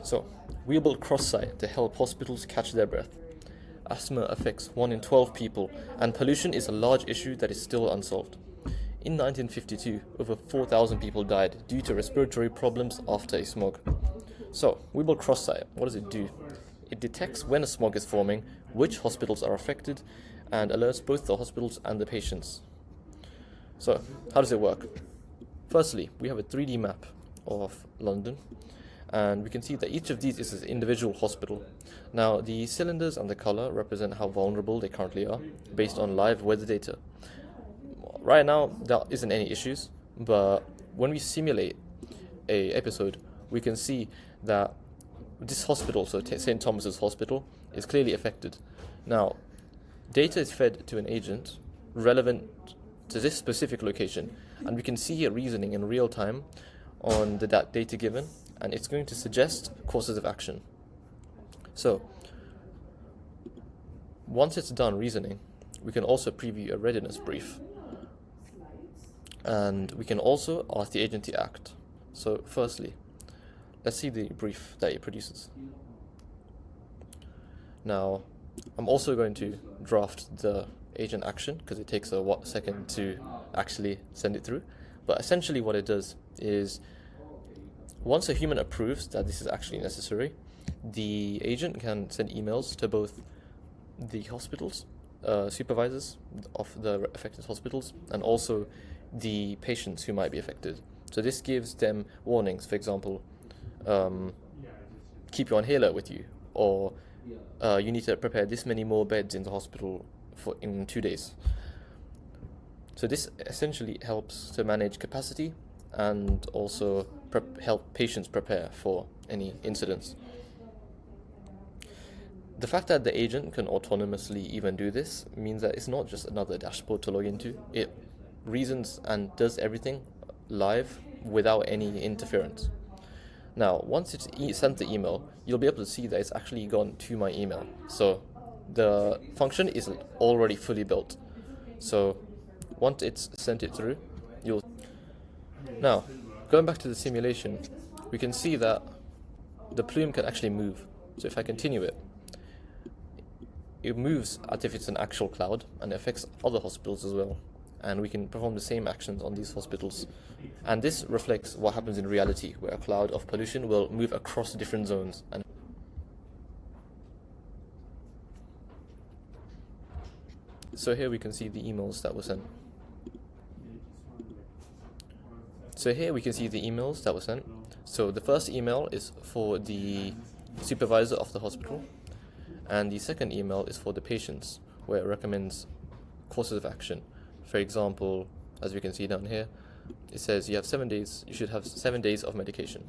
So, we built CrossSite to help hospitals catch their breath. Asthma affects 1 in 12 people, and pollution is a large issue that is still unsolved. In 1952, over 4,000 people died due to respiratory problems after a smog. So, we built CrossSite. What does it do? It detects when a smog is forming, which hospitals are affected, and alerts both the hospitals and the patients. So, how does it work? Firstly, we have a 3D map of London, and we can see that each of these is an individual hospital. Now, the cylinders and the color represent how vulnerable they currently are, based on live weather data. Right now, there isn't any issues, but when we simulate a episode, we can see that this hospital, so St. Thomas's Hospital, is clearly affected. Now, data is fed to an agent relevant to this specific location, and we can see a reasoning in real time on that data given, and it's going to suggest courses of action. So, once it's done reasoning, we can also preview a readiness brief, and we can also ask the agent to act. So, firstly, let's see the brief that it produces. Now, I'm also going to draft the agent action because it takes a second to actually send it through. But essentially what it does is once a human approves that this is actually necessary, the agent can send emails to both the hospitals, supervisors of the affected hospitals, and also the patients who might be affected. So this gives them warnings, for example, keep your inhaler with you, or you need to prepare this many more beds in the hospital in 2 days. So this essentially helps to manage capacity and also help patients prepare for any incidents. The fact that the agent can autonomously even do this means that it's not just another dashboard to log into. It reasons and does everything live without any interference. Now, once it's sent the email, you'll be able to see that it's actually gone to my email. So the function is already fully built. So once it's sent it through, Now, going back to the simulation, we can see that the plume can actually move. So if I continue it, it moves as if it's an actual cloud, and it affects other hospitals as well. And we can perform the same actions on these hospitals. And this reflects what happens in reality, where a cloud of pollution will move across different zones. So here we can see the emails that were sent. So the first email is for the supervisor of the hospital, and the second email is for the patients, where it recommends courses of action. For example, as we can see down here, it says you have 7 days, you should have 7 days of medication.